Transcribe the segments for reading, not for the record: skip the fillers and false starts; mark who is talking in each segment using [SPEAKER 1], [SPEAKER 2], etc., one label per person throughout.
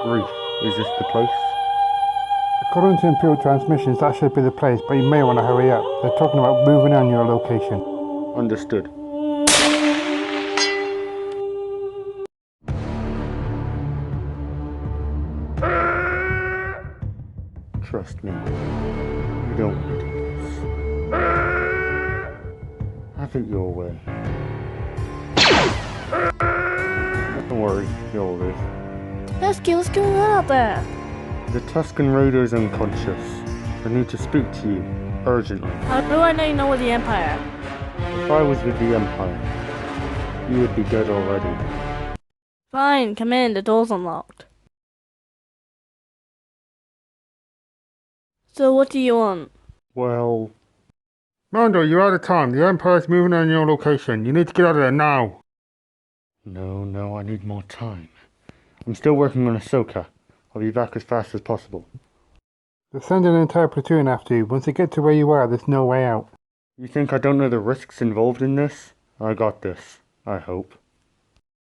[SPEAKER 1] Grief, is this the place?
[SPEAKER 2] According to Imperial transmissions, that should be the place, but you may want to hurry up. They're talking about moving on your location.
[SPEAKER 1] Understood. Trust me, you don't want to do this. Have it your way. Don't worry, you'll live.
[SPEAKER 3] Husky, what's going on out there?
[SPEAKER 1] The Tusken Raider is unconscious. I need to speak to you, urgently.
[SPEAKER 3] How do I know you know with the Empire?
[SPEAKER 1] If I was with the Empire, you would be dead already.
[SPEAKER 3] Fine, come in, the door's unlocked. So what do you want?
[SPEAKER 1] Well...
[SPEAKER 2] Mando, you're out of time. The Empire's moving on your location. You need to get out of there now.
[SPEAKER 1] No, I need more time. I'm still working on Ahsoka. I'll be back as fast as possible.
[SPEAKER 2] They're sending an entire platoon after you. Once they get to where you are, there's no way out.
[SPEAKER 1] You think I don't know the risks involved in this? I got this. I hope.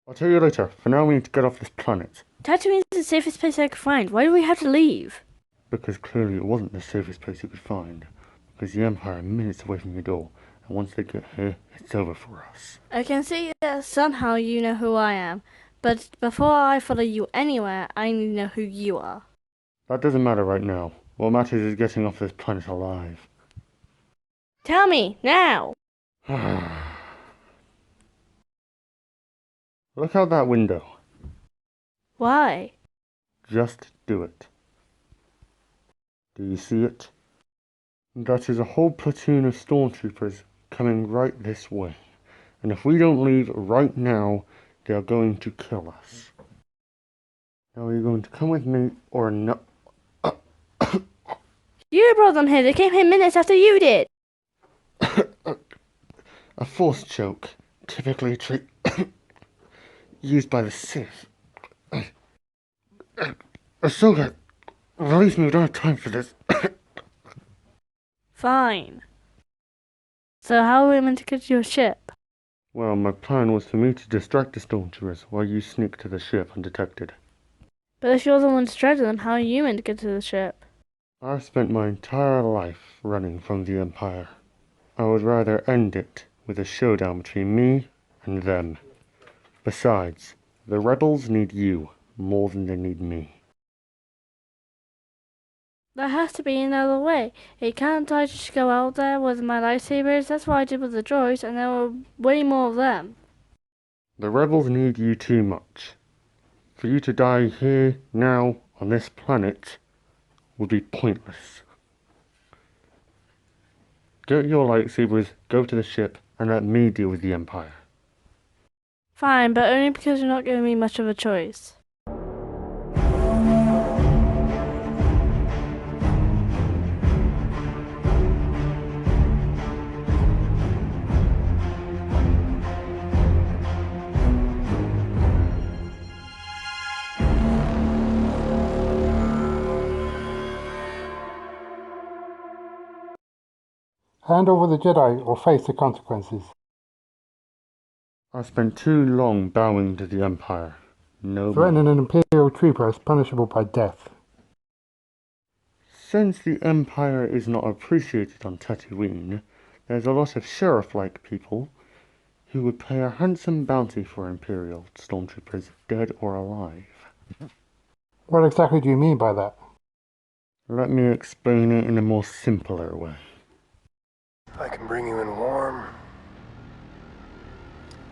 [SPEAKER 1] I'll tell you later. For now, we need to get off this planet.
[SPEAKER 3] Tatooine's the safest place I could find. Why do we have to leave?
[SPEAKER 1] Because clearly it wasn't the safest place you could find. Because the Empire are minutes away from your door. And once they get here, it's over for us.
[SPEAKER 3] I can see that somehow you know who I am. But before I follow you anywhere, I need to know who you are.
[SPEAKER 1] That doesn't matter right now. What matters is getting off this planet alive.
[SPEAKER 3] Tell me, now!
[SPEAKER 1] Look out that window.
[SPEAKER 3] Why?
[SPEAKER 1] Just do it. Do you see it? That is a whole platoon of stormtroopers coming right this way. And if we don't leave right now, they are going to kill us. Now are you going to come with me or no?
[SPEAKER 3] You brought them here. They came here minutes after you did.
[SPEAKER 1] A force choke, typically a trick used by the Sith. Ahsoka, release me, we don't have time for this.
[SPEAKER 3] Fine. So how are we meant to get to your ship?
[SPEAKER 1] Well, my plan was for me to distract the stormtroopers while you sneak to the ship undetected.
[SPEAKER 3] But if you're the one distracting them, how are you meant to get to the ship?
[SPEAKER 1] I've spent my entire life running from the Empire. I would rather end it with a showdown between me and them. Besides, the rebels need you more than they need me.
[SPEAKER 3] There has to be another way. It can't I just go out there with my lightsabers? That's what I did with the droids, and there were way more of them.
[SPEAKER 1] The rebels need you too much. For you to die here, now, on this planet, would be pointless. Get your lightsabers, go to the ship, and let me deal with the Empire.
[SPEAKER 3] Fine, but only because you're not giving me much of a choice.
[SPEAKER 2] Hand over the Jedi or face the consequences.
[SPEAKER 1] I spent too long bowing to the Empire. No more.
[SPEAKER 2] Threatening an Imperial trooper is punishable by death.
[SPEAKER 1] Since the Empire is not appreciated on Tatooine, there's a lot of sheriff-like people who would pay a handsome bounty for Imperial stormtroopers, dead or alive.
[SPEAKER 2] What exactly do you mean by that?
[SPEAKER 1] Let me explain it in a more simpler way.
[SPEAKER 4] I can bring you in warm,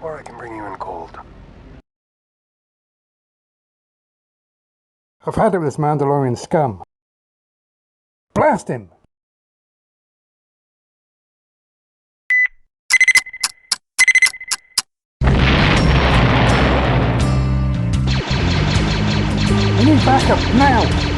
[SPEAKER 4] or I can bring you in cold.
[SPEAKER 2] I've had it with this Mandalorian scum. Blast him! I need backup now!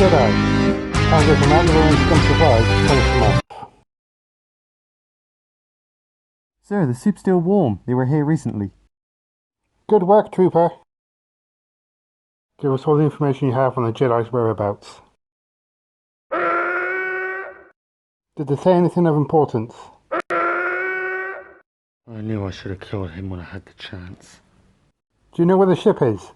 [SPEAKER 2] Jedi. Sounds like a Mandalorian scum survived to finish them off.
[SPEAKER 5] Sir, the soup's still warm. They were here recently.
[SPEAKER 2] Good work, Trooper. Give us all the information you have on the Jedi's whereabouts. Did they say anything of importance?
[SPEAKER 1] I knew I should have killed him when I had the chance.
[SPEAKER 2] Do you know where the ship is?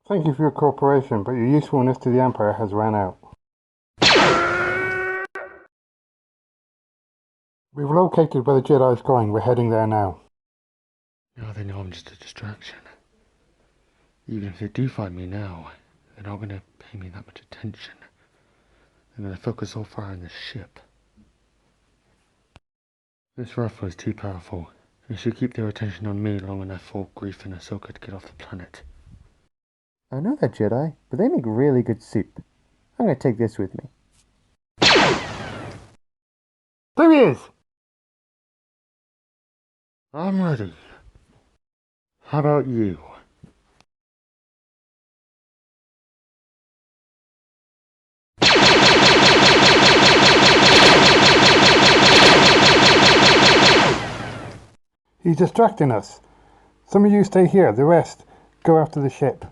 [SPEAKER 2] Thank you for your cooperation, but your usefulness to the Empire has ran out. We've located where the Jedi is going. We're heading there now.
[SPEAKER 1] Now they know I'm just a distraction. Even if they do find me now, they're not going to pay me that much attention. They're going to focus so far on the ship. This rifle is too powerful. It should keep their attention on me long enough for Greef and Ahsoka to get off the planet.
[SPEAKER 5] I know that Jedi, but they make really good soup. I'm gonna take this with me.
[SPEAKER 2] There he is!
[SPEAKER 1] I'm ready. How about you?
[SPEAKER 2] He's distracting us. Some of you stay here, the rest go after the ship.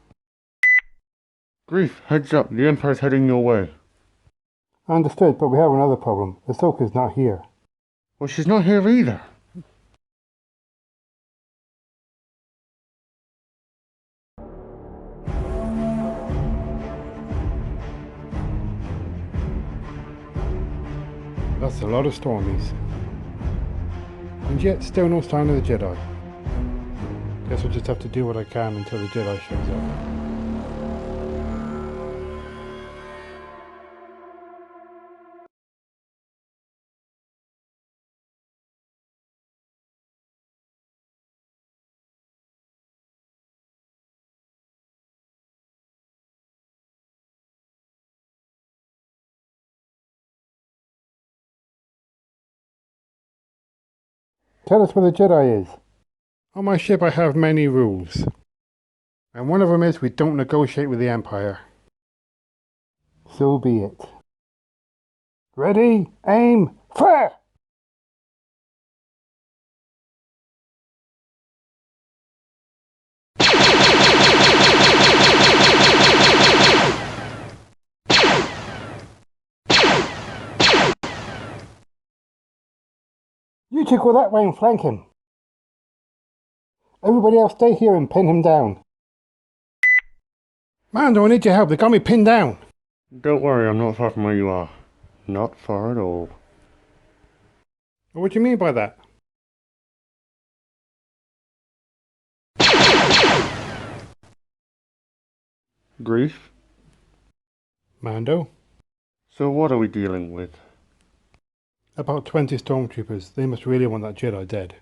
[SPEAKER 1] Greef, heads up, the Empire's heading your way.
[SPEAKER 2] Understood, but we have another problem. Ahsoka's not here.
[SPEAKER 1] Well, she's not here either.
[SPEAKER 2] That's a lot of Stormies. And yet, still no sign of the Jedi. Guess we'll just have to do what I can until the Jedi shows up. Tell us where the Jedi is. On my ship I have many rules. And one of them is we don't negotiate with the Empire. So be it. Ready, aim, fire! You two go that way and flank him. Everybody else stay here and pin him down. Mando, I need your help. They got me pinned down.
[SPEAKER 1] Don't worry, I'm not far from where you are. Not far at all.
[SPEAKER 2] What do you mean by that?
[SPEAKER 1] Greef?
[SPEAKER 2] Mando?
[SPEAKER 1] So what are we dealing with?
[SPEAKER 2] About 20 stormtroopers. They must really want that Jedi dead.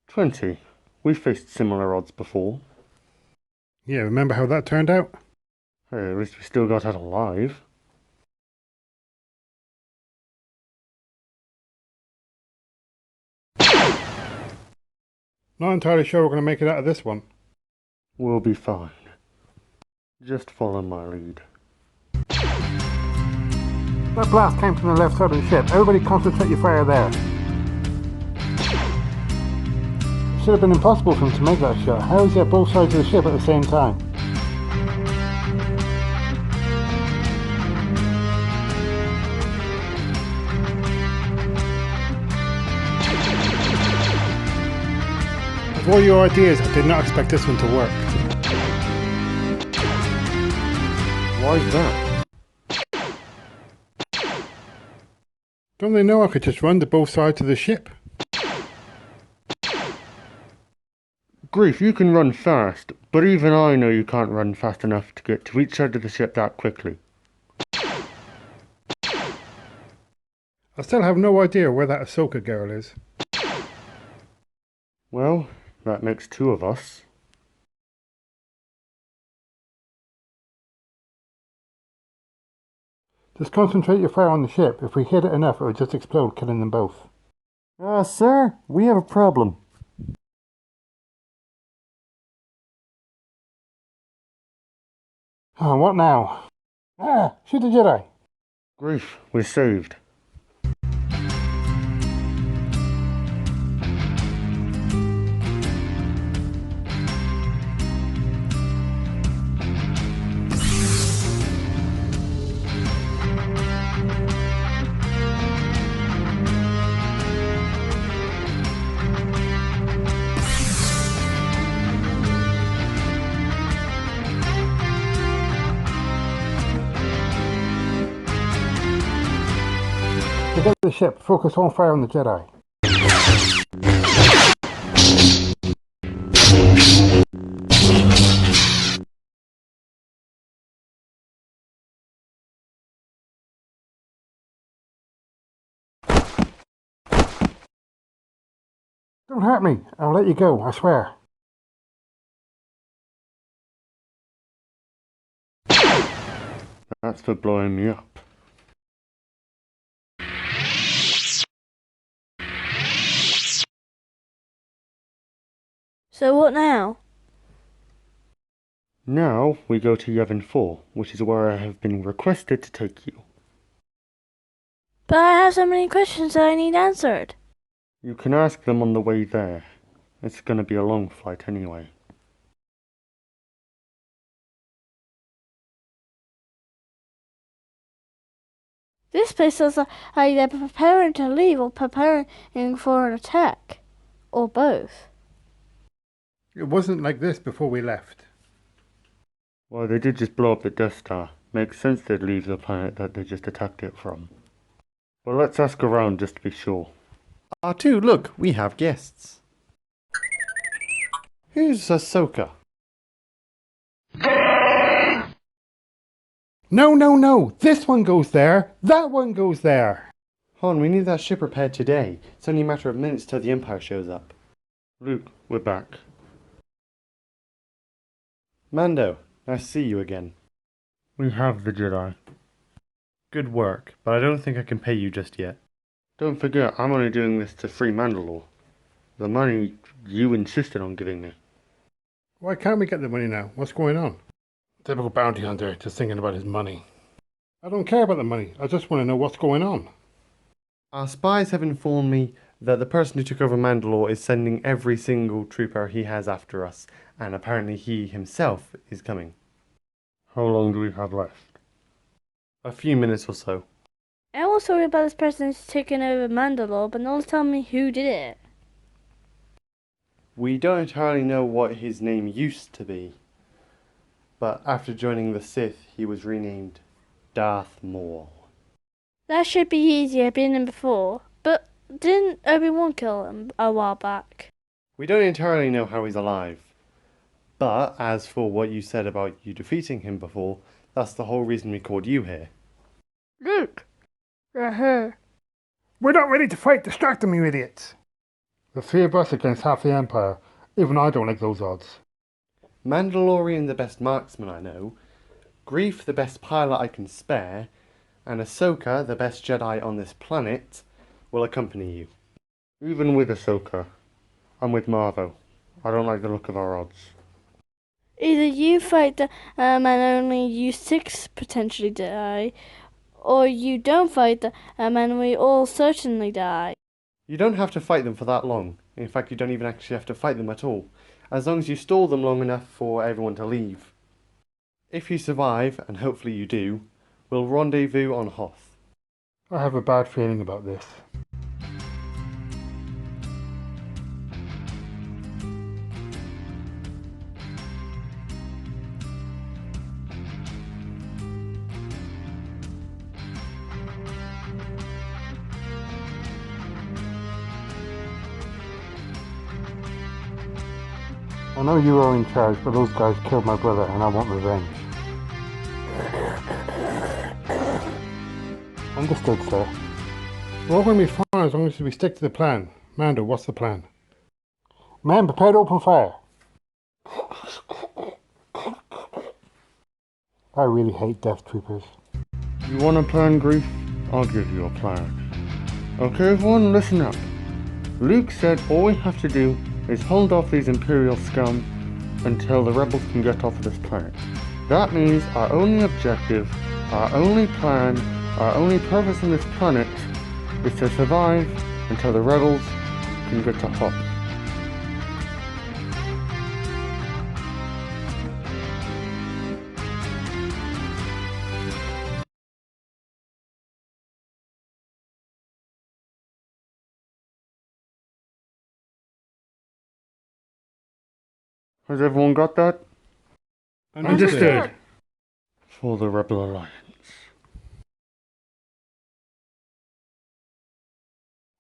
[SPEAKER 1] 20. We've faced similar odds before.
[SPEAKER 2] Yeah, remember how that turned out?
[SPEAKER 1] Hey, at least we still got out alive.
[SPEAKER 2] Not entirely sure we're going to make it out of this one.
[SPEAKER 1] We'll be fine. Just follow my lead.
[SPEAKER 2] That blast came from the left side of the ship. Everybody concentrate your fire there. It should have been impossible for him to make that shot. How is he at both sides of the ship at the same time? Of all your ideas, I did not expect this one to work.
[SPEAKER 1] Why is that?
[SPEAKER 2] Don't they know I could just run to both sides of the ship?
[SPEAKER 1] Greef, you can run fast, but even I know you can't run fast enough to get to each side of the ship that quickly.
[SPEAKER 2] I still have no idea where that Ahsoka girl is.
[SPEAKER 1] Well, that makes two of us.
[SPEAKER 2] Just concentrate your fire on the ship. If we hit it enough, it will just explode, killing them both.
[SPEAKER 5] Sir, we have a problem.
[SPEAKER 2] Oh, what now? Ah, shoot the Jedi.
[SPEAKER 1] Grief, we're saved.
[SPEAKER 2] Forget the ship. Focus on fire on the Jedi. Don't hurt me. I'll let you go, I swear.
[SPEAKER 1] That's for blowing me up.
[SPEAKER 3] So what now?
[SPEAKER 1] Now we go to Yavin 4, which is where I have been requested to take you.
[SPEAKER 3] But I have so many questions that I need answered.
[SPEAKER 1] You can ask them on the way there. It's gonna be a long flight anyway.
[SPEAKER 3] This place is either preparing to leave or preparing for an attack. Or both.
[SPEAKER 2] It wasn't like this before we left.
[SPEAKER 1] Well, they did just blow up the Death Star. Makes sense they'd leave the planet that they just attacked it from. But let's ask around just to be sure.
[SPEAKER 6] R2, look, we have guests. Who's Ahsoka?
[SPEAKER 2] No. This one goes there. That one goes there.
[SPEAKER 6] Han, we need that ship repaired today. It's only a matter of minutes till the Empire shows up.
[SPEAKER 1] Luke, we're back.
[SPEAKER 6] Mando, nice to see you again.
[SPEAKER 1] We have the Jedi.
[SPEAKER 6] Good work, but I don't think I can pay you just yet.
[SPEAKER 1] Don't forget, I'm only doing this to free Mandalore. The money you insisted on giving me.
[SPEAKER 2] Why can't we get the money now? What's going on? Typical bounty hunter, just thinking about his money. I don't care about the money. I just want to know what's going on.
[SPEAKER 6] Our spies have informed me that the person who took over Mandalore is sending every single trooper he has after us, and apparently he himself is coming.
[SPEAKER 1] How long do we have left?
[SPEAKER 6] A few minutes or so.
[SPEAKER 3] I was worried about this person who's taking over Mandalore, but no one's telling me who did it.
[SPEAKER 6] We don't entirely know what his name used to be, but after joining the Sith, he was renamed Darth Maul.
[SPEAKER 3] That should be easier, been in before. But didn't Obi-Wan kill him a while back?
[SPEAKER 6] We don't entirely know how he's alive, but as for what you said about you defeating him before, that's the whole reason we called you here.
[SPEAKER 3] Luke! You're here.
[SPEAKER 2] We're not ready to fight. Distract them, you idiots. The three of us against half the Empire. Even I don't like those odds.
[SPEAKER 6] Mandalorian the best marksman I know, Grief the best pilot I can spare, and Ahsoka the best Jedi on this planet will accompany you.
[SPEAKER 1] Even with Ahsoka, I'm with Marvo. I don't like the look of our odds.
[SPEAKER 3] Either you fight them and only you 6 potentially die, or you don't fight them and we all certainly die.
[SPEAKER 6] You don't have to fight them for that long. In fact, you don't even actually have to fight them at all, as long as you stall them long enough for everyone to leave. If you survive, and hopefully you do, we'll rendezvous on Hoth.
[SPEAKER 2] I have a bad feeling about this. I know you are in charge, but those guys killed my brother and I want revenge. Understood, sir. We're all going to be fine as long as we stick to the plan. Mando, what's the plan? Men, prepare to open fire. I really hate Death Troopers.
[SPEAKER 1] You want a plan, Grief? I'll give you a plan. Okay, everyone, listen up. Luke said all we have to do is hold off these Imperial scum until the rebels can get off of this planet. That means our only objective, our only plan, our only purpose on this planet is to survive until the rebels can get to Hoth. Has everyone got that?
[SPEAKER 2] Understood.
[SPEAKER 1] For the Rebel Alliance.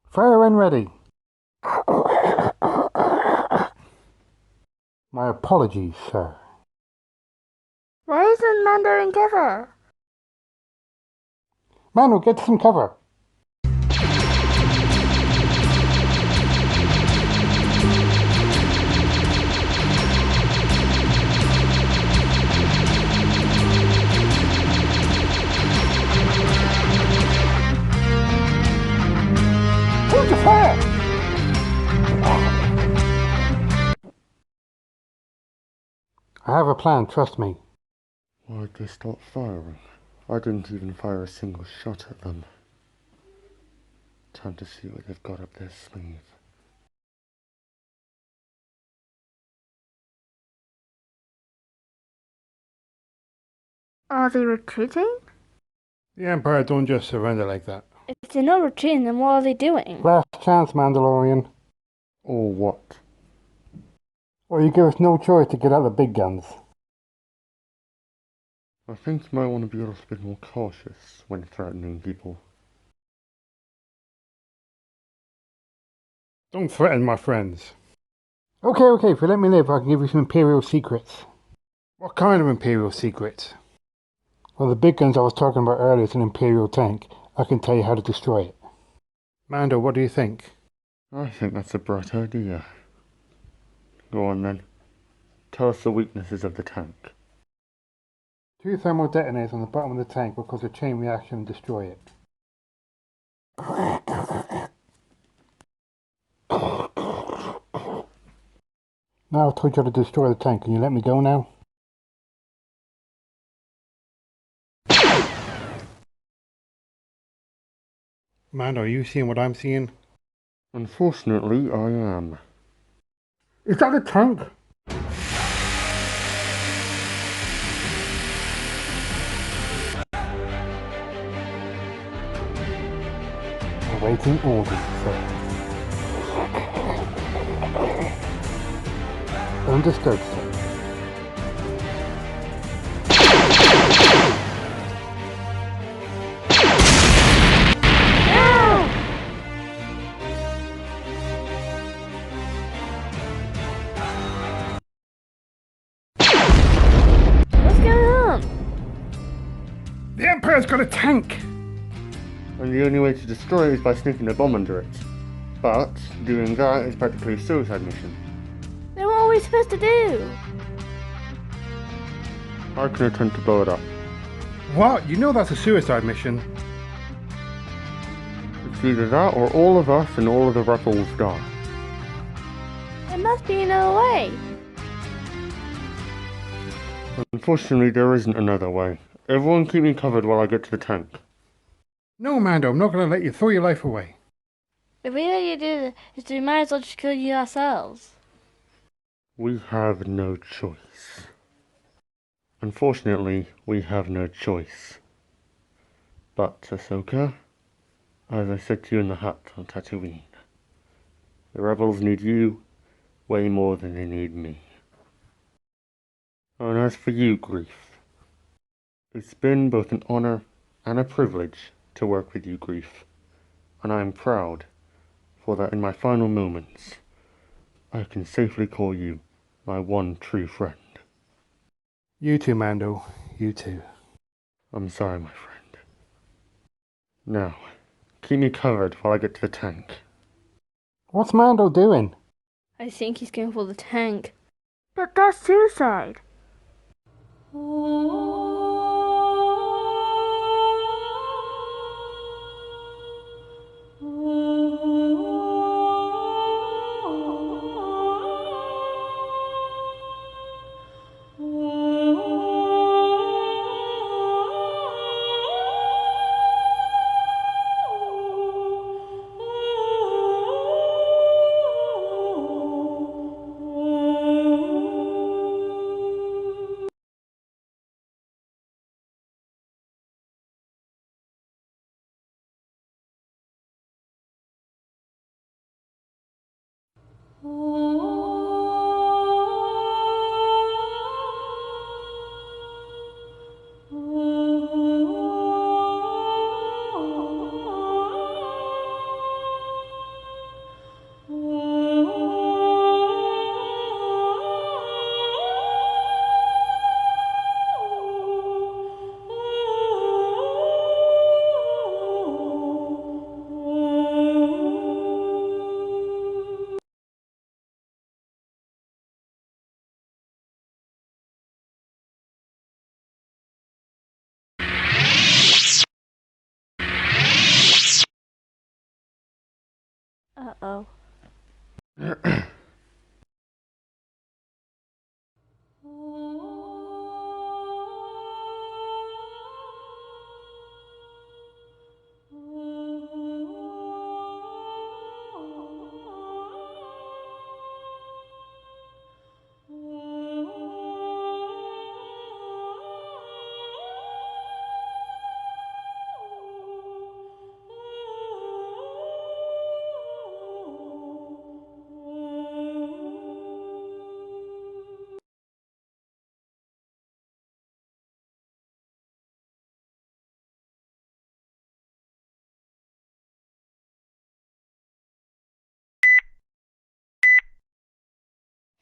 [SPEAKER 2] Fire when ready. My apologies, sir.
[SPEAKER 3] Why isn't Mando in cover?
[SPEAKER 2] Mando, get some cover. Hold your fire! I have a plan, trust me.
[SPEAKER 1] Why'd they stop firing? I didn't even fire a single shot at them. Time to see what they've got up their sleeve.
[SPEAKER 3] Are they retreating?
[SPEAKER 2] The Empire don't just surrender like that.
[SPEAKER 3] If they're not retreating, then what are they doing?
[SPEAKER 2] Last chance, Mandalorian.
[SPEAKER 1] Or what?
[SPEAKER 2] Or you give us no choice to get out the big guns.
[SPEAKER 1] I think you might want to be a little bit more cautious when threatening people.
[SPEAKER 2] Don't threaten my friends. Okay, if you let me live, I can give you some Imperial secrets. What kind of Imperial secrets? Well, the big guns I was talking about earlier is an Imperial tank. I can tell you how to destroy it. Mando, what do you think?
[SPEAKER 1] I think that's a bright idea. Go on then. Tell us the weaknesses of the tank.
[SPEAKER 2] 2 thermal detonators on the bottom of the tank will cause a chain reaction and destroy it. Now I've told you how to destroy the tank. Can you let me go now? Mando, are you seeing what I'm seeing?
[SPEAKER 1] Unfortunately, I am.
[SPEAKER 2] Is that a tank? Awaiting orders, sir. Understood, sir.
[SPEAKER 3] What's going on?
[SPEAKER 2] The Empire's got a tank!
[SPEAKER 1] And the only way to destroy it is by sneaking a bomb under it. But doing that is practically a suicide mission.
[SPEAKER 3] Then what are we supposed to do?
[SPEAKER 1] I can attempt to blow it up.
[SPEAKER 2] What? You know that's a suicide mission.
[SPEAKER 1] It's either that or all of us and all of the rebels die.
[SPEAKER 3] There must be another way.
[SPEAKER 1] Unfortunately, there isn't another way. Everyone keep me covered while I get to the tank.
[SPEAKER 2] No, Mando, I'm not going to let you throw your life away.
[SPEAKER 3] If we let you do this, we might as well just kill you ourselves.
[SPEAKER 1] We have no choice. Unfortunately, we have no choice. But, Ahsoka, as I said to you in the hut on Tatooine, the rebels need you way more than they need me. And as for you, Greef, it's been both an honor and a privilege to work with you, Greef, and I am proud for that in my final moments I can safely call you my one true friend.
[SPEAKER 2] You too, Mando. You too.
[SPEAKER 1] I'm sorry, my friend. Now, keep me covered while I get to the tank.
[SPEAKER 2] What's Mando doing?
[SPEAKER 3] I think he's going for the tank. But that's suicide. Uh-oh.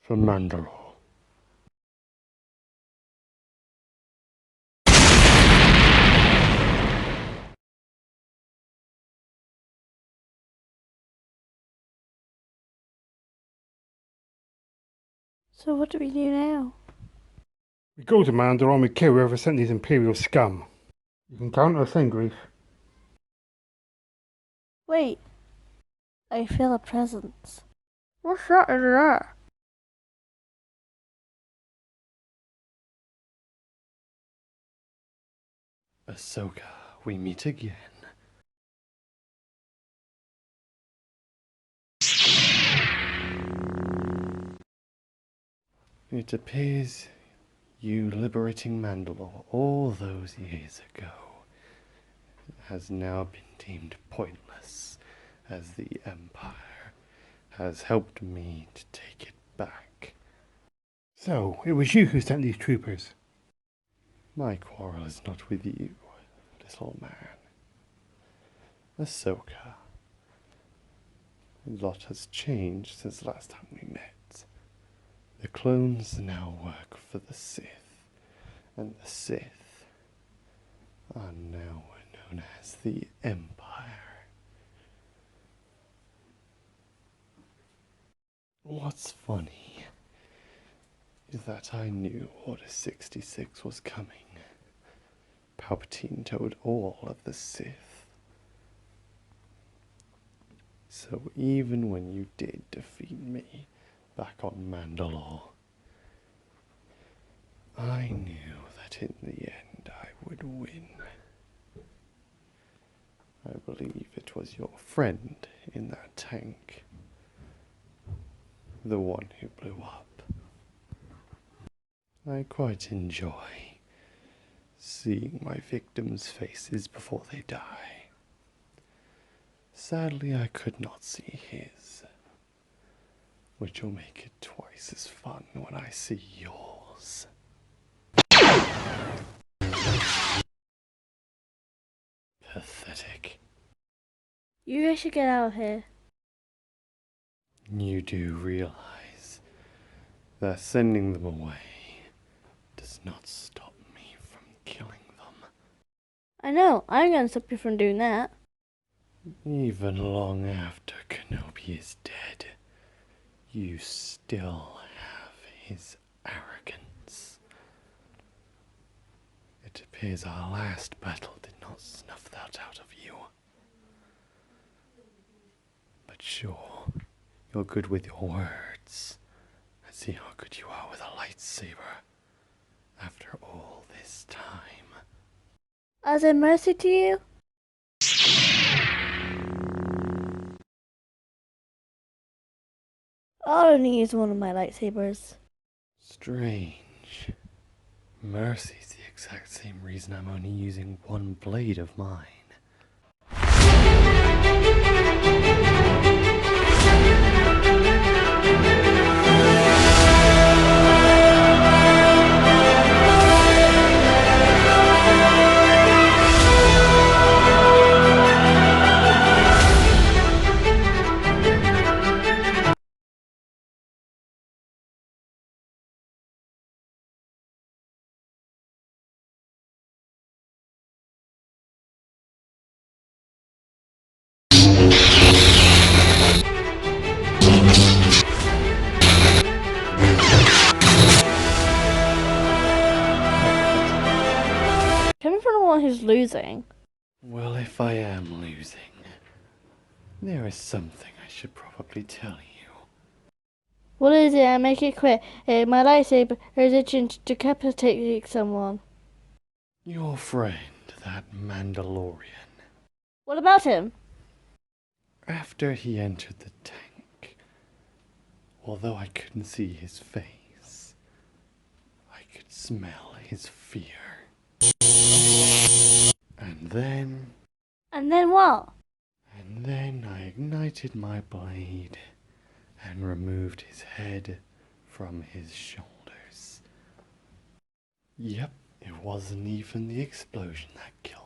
[SPEAKER 1] For Mandalore.
[SPEAKER 3] So what do we do now?
[SPEAKER 2] We go to Mandalore and we kill whoever sent these Imperial scum. You can count us in, Grief.
[SPEAKER 3] Wait. I feel a presence. What's that in there?
[SPEAKER 6] Ahsoka, we meet again. It appears you liberating Mandalore all those years ago has now been deemed pointless, as the Empire has helped me to take it back.
[SPEAKER 2] So, it was you who sent these troopers.
[SPEAKER 6] My quarrel is not with you, little man. Ahsoka, a lot has changed since last time we met. The clones now work for the Sith, and the Sith are now known as the Empire. What's funny is that I knew Order 66 was coming. Palpatine told all of the Sith. So even when you did defeat me back on Mandalore, I knew that in the end I would win. I believe it was your friend in that tank, the one who blew up. I quite enjoy seeing my victims' faces before they die. Sadly, I could not see his, which will make it twice as fun when I see yours. Pathetic.
[SPEAKER 3] You guys should get out of here.
[SPEAKER 6] You do realize that sending them away does not stop me from killing them.
[SPEAKER 3] I know, I'm gonna stop you from doing that.
[SPEAKER 6] Even long after Kenobi is dead, you still have his arrogance. It appears our last battle did not snuff that out of you. But sure, you're good with your words. I see how good you are with a lightsaber after all this time.
[SPEAKER 3] As a mercy to you? I'll only use one of my lightsabers.
[SPEAKER 6] Strange. Mercy's the exact same reason I'm only using one blade of mine.
[SPEAKER 3] who's losing.
[SPEAKER 6] Well, if I am losing, there is something I should probably tell you.
[SPEAKER 3] What is it? I make it quick. My lightsaber is itching to decapitate someone.
[SPEAKER 6] Your friend, that Mandalorian.
[SPEAKER 3] What about him?
[SPEAKER 6] After he entered the tank, although I couldn't see his face, I could smell his fear. And then
[SPEAKER 3] What?
[SPEAKER 6] And then I ignited my blade and removed his head from his shoulders. Yep, it wasn't even the explosion that killed